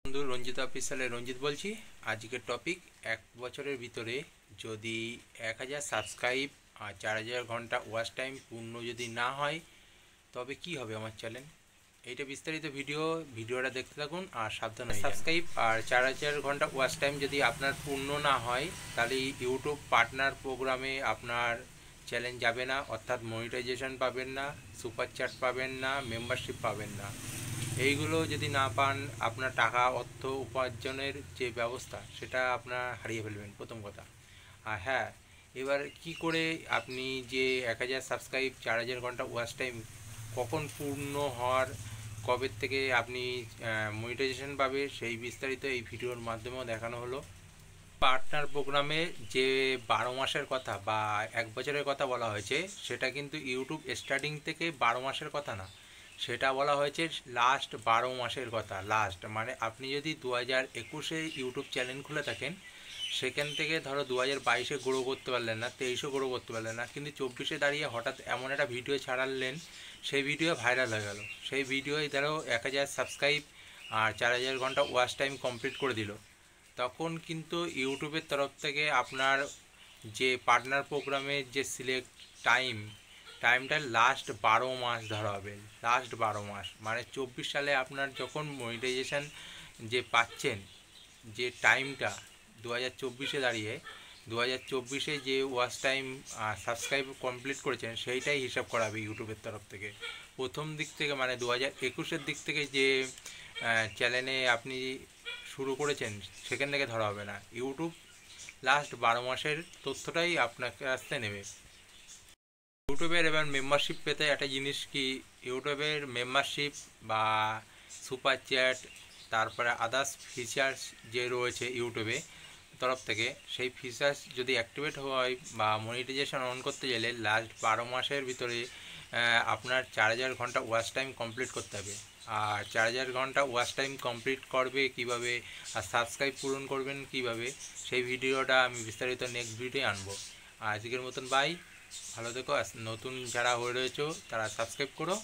বন্ধু রঞ্জিত অফিসিয়ালে রঞ্জিত বলছি। আজকের টপিক, এক বছরের ভিতরে যদি 1000 সাবস্ক্রাইব আর 4000 ঘন্টা ওয়াচ টাইম পূর্ণ যদি না হয় তবে কি হবে আমার চ্যানেল। এইটা বিস্তারিত ভিডিওটা দেখতে থাকুন আর সাবধান হয়ে যান। সাবস্ক্রাইব আর 4000 ঘন্টা ওয়াচ টাইম যদি আপনার পূর্ণ না হয় তাহলে ইউটিউব পার্টনার প্রোগ্রামে আপনার চ্যানেল যাবে না, অর্থাৎ মনিটাইজেশন পাবেন না, সুপার চ্যাট পাবেন না, মেম্বারশিপ পাবেন না। এইগুলো যদি না পান আপনার টাকা অর্থ উপার্জনের যে ব্যবস্থা সেটা আপনার হারিয়ে ফেলবেন, প্রথম কথা। আর হ্যাঁ, এবার কি করে আপনি যে 1000 সাবস্ক্রাইব 4000 ঘন্টা ওয়াচ টাইম কখন পূর্ণ হওয়ার, কবে থেকে আপনি মনিটাইজেশন পাবে, সেই বিস্তারিত এই ভিডিওর মাধ্যমেও দেখানো হলো। পার্টনার প্রোগ্রামে যে 12 মাসের কথা বা 1 বছরের কথা বলা হয়েছে সেটা কিন্তু ইউটিউব স্টার্টিং থেকে 12 মাসের কথা না, সেটা বলা হয়েছে লাস্ট 12 মাসের কথা। লাস্ট মানে আপনি যদি 2021-এ ইউটিউব চ্যানেল খুলে থাকেন, সেখান থেকে ধরো 2022-এ গ্রো করতে পারলেন না, 23-এও গ্রো করতে পারলেন না, কিন্তু 24-এ দাঁড়িয়ে হঠাৎ এমন একটা ভিডিও ছাড়ালেন, সেই ভিডিও ভাইরাল হয়ে গেল। সেই ভিডিওই ধরো 1000 সাবস্ক্রাইব আর 4000 ঘন্টা ওয়াচ টাইম কমপ্লিট করে দিল। তখন কিন্তু ইউটিউবের তরফ থেকে আপনার যে পার্টনার প্রোগ্রামের যে সিলেক্ট টাইমটা লাস্ট 12 মাস ধরা হবে। লাস্ট 12 মাস মানে 24 সালে আপনার যখন মনিটাইজেশন যে পাচ্ছেন, যে টাইমটা 2024-এ দাঁড়িয়ে 2024-এ যে ওয়াচ টাইম সাবস্ক্রাইব কমপ্লিট করেছেন সেইটাই হিসাব করাবে ইউটিউবের তরফ থেকে। প্রথম দিক থেকে মানে 2021-এর দিক থেকে যে চ্যানেলে আপনি শুরু করেছেন সেখান থেকে ধরা হবে না। ইউটিউব লাস্ট 12 মাসের তথ্যটাই আপনার কাছ থেকে নেবে। ইউটিউবের এবার মেম্বারশিপ পেতে একটা জিনিস কি, ইউটিউবের মেম্বারশিপ বা সুপার চ্যাট, তারপরে আদার্স ফিচার্স যে রয়েছে ইউটিউবে তরফ থেকে, সেই ফিচার্স যদি অ্যাক্টিভেট হয় বা মনিটাইজেশন অন করতে গেলে লাস্ট 12 মাসের ভিতরে আপনার 4000 ঘন্টা ওয়াচ টাইম কমপ্লিট করতে হবে। আর 4000 ঘন্টা ওয়াচ টাইম কমপ্লিট করবে কিভাবে আর সাবস্ক্রাইব পূরণ করবেন কিভাবে, সেই ভিডিওটা আমি বিস্তারিত নেক্সট ভিডিওতে আনবো। আজকের মতন বাই, ভালো থেকো। নতুন যারা হয়ে রয়েছে তারা সাবস্ক্রাইব করো।